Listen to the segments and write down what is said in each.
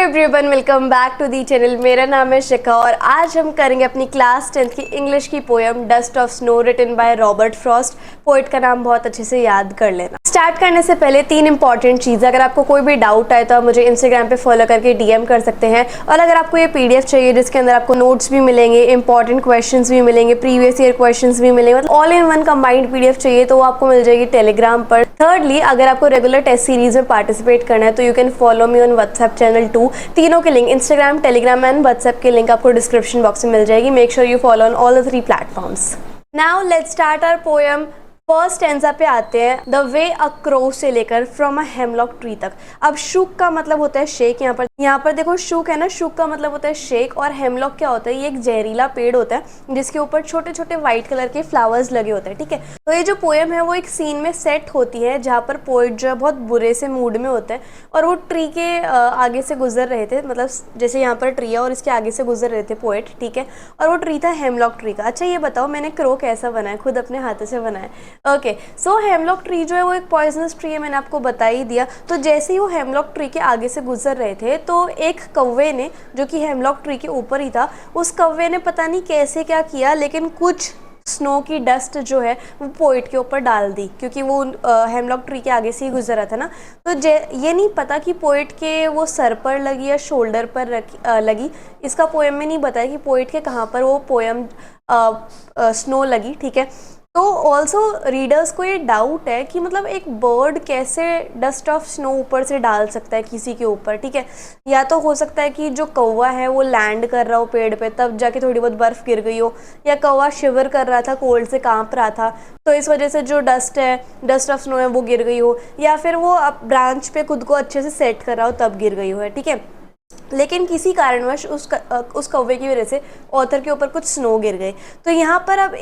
Everyone, welcome back to the channel. मेरा नाम है शिखा और आज हम करेंगे अपनी क्लास 10th की इंग्लिश की poem dust of snow written by Robert Frost. Poet का नाम बहुत अच्छे से याद कर लेना। स्टार्ट करने से पहले 3 इंपॉर्टेंट चीज़, अगर आपको कोई भी डाउट आए तो आप मुझे इंस्टाग्राम पे फॉलो करके डीएम कर सकते हैं। और अगर आपको ये पीडीएफ चाहिए जिसके अंदर आपको नोट्स भी मिलेंगे, इंपॉर्टेंट क्वेश्चंस भी मिलेंगे, प्रीवियस ईयर क्वेश्चंस भी मिलेंगे, मतलब all in one combined PDF चाहिए तो वो आपको मिल जाएगी टेलीग्राम पर। थर्डली, अगर आपको रेगुलर टेस्ट सीरीज में पार्टिसिपेट करना है तो you can follow me on WhatsApp channel 2। तीनों के link, Instagram, Telegram and WhatsApp के लिंक आपको डिस्क्रिप्शन बॉक्स में मिल जाएगी। Make sure you follow on all the 3 platforms. Now let's start our poem. First stanza पे आते हैं। द वे अ क्रो से लेकर फ्रॉम अ हेमलॉक ट्री तक। अब शुक का मतलब होता है शेक। यहाँ पर देखो शुक है ना, शुक का मतलब होता है शेक। और हेमलॉक क्या होता है? ये एक जहरीला पेड़ होता है जिसके ऊपर छोटे छोटे व्हाइट कलर के फ्लावर्स लगे होते हैं। ठीक है, तो ये जो पोएम है वो एक सीन में सेट होती है जहाँ पर पोइट जो है बहुत बुरे से मूड में होता है और वो ट्री के आगे से गुजर रहे थे। मतलब जैसे यहाँ पर ट्री है और इसके आगे से गुजर रहे थे पोइट, ठीक है, और वो ट्री था हेमलॉक ट्री का। अच्छा ये बताओ, मैंने क्रो कैसा बनाया? खुद अपने हाथों से बनाया। ओके, सो हेमलॉक ट्री जो है वो एक पॉइजनस ट्री है, मैंने आपको बता ही दिया। तो जैसे ही वो हेमलॉक ट्री के आगे से गुजर रहे थे तो एक कौवे ने, जो कि हेमलॉक ट्री के ऊपर ही था, उस कौवे ने पता नहीं कैसे क्या किया लेकिन कुछ स्नो की डस्ट जो है वो पोइट के ऊपर डाल दी, क्योंकि वो हेमलॉक ट्री के आगे से ही गुजरा था ना। तो ये नहीं पता कि पोइट के वो सर पर लगी या शोल्डर पर लगी। इसका पोएम में नहीं बताया कि पोइट के कहाँ पर वो पोएम स्नो लगी। ठीक है, तो ऑल्सो रीडर्स को ये डाउट है कि मतलब एक बर्ड कैसे डस्ट ऑफ स्नो ऊपर से डाल सकता है किसी के ऊपर। ठीक है, या तो हो सकता है कि जो कौवा है वो लैंड कर रहा हो पेड़ पे, तब जाके थोड़ी बहुत बर्फ़ गिर गई हो, या कौवा शिवर कर रहा था, कोल्ड से कांप रहा था, तो इस वजह से जो डस्ट है, डस्ट ऑफ स्नो है, वो गिर गई हो, या फिर वो ब्रांच पे खुद को अच्छे से सेट कर रहा हो तब गिर गई हो है। ठीक है, लेकिन किसी कारणवश उस कौवे की वजह से ऑथर के ऊपर कुछ स्नो गिर गए। तो यहाँ पर अब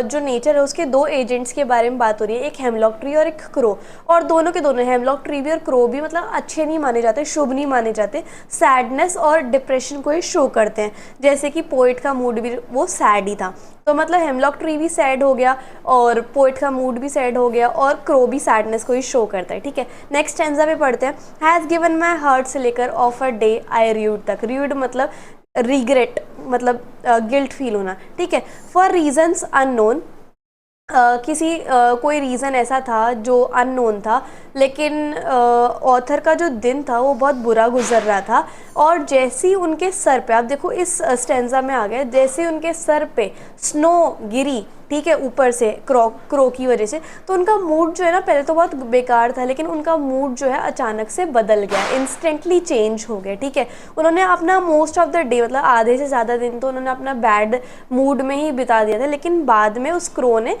जो नेचर है उसके 2 एजेंट्स के बारे में बात हो रही है, एक हेमलॉक ट्री और एक क्रो। और दोनों के दोनों, हेमलॉक ट्री भी और क्रो भी, मतलब अच्छे नहीं माने जाते, शुभ नहीं माने जाते। सैडनेस और डिप्रेशन को ये शो करते हैं, जैसे कि पोइट का मूड भी वो सैड ही था। तो मतलब हेमलॉक ट्री भी सैड हो गया और पोइट का मूड भी सैड हो गया और क्रो भी सैडनेस को ही शो करता है। ठीक है, नेक्स्ट स्टैंजा पे पढ़ते हैं। हैज़ गिवन माई हार्ट से लेकर of a day I rude तक। र्यूड मतलब रिग्रेट, मतलब गिल्ट फील होना। ठीक है, फॉर रीजन्स अननोन, कोई रीज़न ऐसा था जो अननोन था, लेकिन ऑथर का जो दिन था वो बहुत बुरा गुजर रहा था। और जैसे ही उनके सर पे, आप देखो इस स्टैंजा में आ गए, जैसे ही उनके सर पे स्नो गिरी, ठीक है, ऊपर से क्रो की वजह से, तो उनका मूड जो है ना, पहले तो बहुत बेकार था लेकिन उनका मूड जो है अचानक से बदल गया, इंस्टेंटली चेंज हो गया। ठीक है, उन्होंने अपना मोस्ट ऑफ द डे, मतलब आधे से ज़्यादा दिन तो उन्होंने अपना बैड मूड में ही बिता दिया था, लेकिन बाद में उस क्रो ने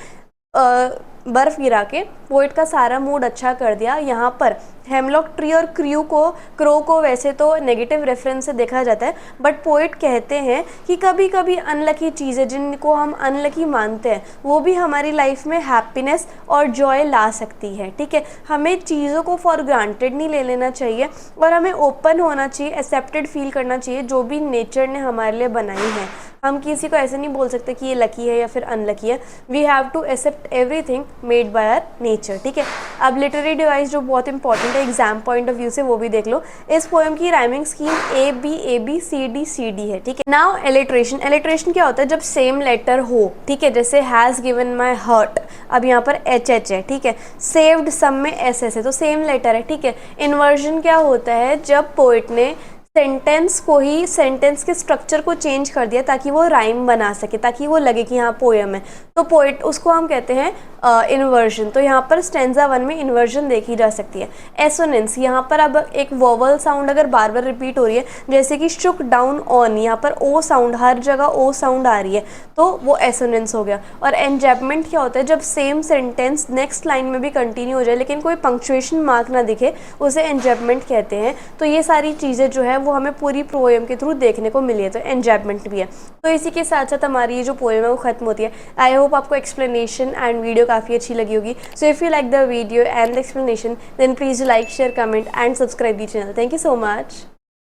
बर्फ़ गिरा के पोइट का सारा मूड अच्छा कर दिया। यहाँ पर हेमलॉक ट्री और क्रो को वैसे तो नेगेटिव रेफरेंस से देखा जाता है, बट पोइट कहते हैं कि कभी कभी अनलकी चीज़ें जिनको हम अनलकी मानते हैं वो भी हमारी लाइफ में हैप्पीनेस और जॉय ला सकती है। ठीक है, हमें चीज़ों को फॉर ग्रांटेड नहीं ले लेना चाहिए और हमें ओपन होना चाहिए, एक्सेप्टेड फील करना चाहिए जो भी नेचर ने हमारे लिए बनाई है। हम किसी को ऐसे नहीं बोल सकते कि ये लकी है या फिर अनलकी है। We have to accept everything made by our nature. ठीक है, अब लिटरेरी डिवाइस जो बहुत इंपॉर्टेंट है एग्जाम पॉइंट ऑफ व्यू से, वो भी देख लो। इस पोएम की rhyming scheme A B C D है। ठीक है, नाउ एलिट्रेशन। एलिट्रेशन क्या होता है? जब सेम लेटर हो, ठीक है, जैसे हैज़ गिवन माई हार्ट, अब यहाँ पर HH है। ठीक है, सेव्ड सब में SS है, तो सेम लेटर है। ठीक है, इन्वर्जन क्या होता है? जब पोइट ने सेंटेंस के स्ट्रक्चर को चेंज कर दिया ताकि वो राइम बना सके, ताकि वो लगे कि हाँ पोएम है, तो पोइट उसको हम कहते हैं इन्वर्जन। तो यहाँ पर स्टैंजा 1 में इन्वर्जन देखी जा सकती है। एसोनेंस, यहाँ पर अब एक वोवल साउंड अगर बार बार रिपीट हो रही है, जैसे कि शुक डाउन ऑन, यहाँ पर ओ साउंड, हर जगह ओ साउंड आ रही है, तो वो एसोनेंस हो गया। और एंजैपमेंट क्या होता है? जब सेम सेंटेंस नेक्स्ट लाइन में भी कंटिन्यू हो जाए लेकिन कोई पंक्चुएशन मार्क ना दिखे, उसे एंजैपमेंट कहते हैं। तो ये सारी चीज़ें जो है वो हमें पूरी पोएम के थ्रू देखने को मिली है, तो एंजॉयमेंट भी है। तो इसी के साथ साथ हमारी ये जो पोएम है वो खत्म होती है। आई होप आपको एक्सप्लेनेशन एंड वीडियो काफ़ी अच्छी लगी होगी। So if you like the video and the explanation then please like, share, comment and subscribe the channel. Thank you so much.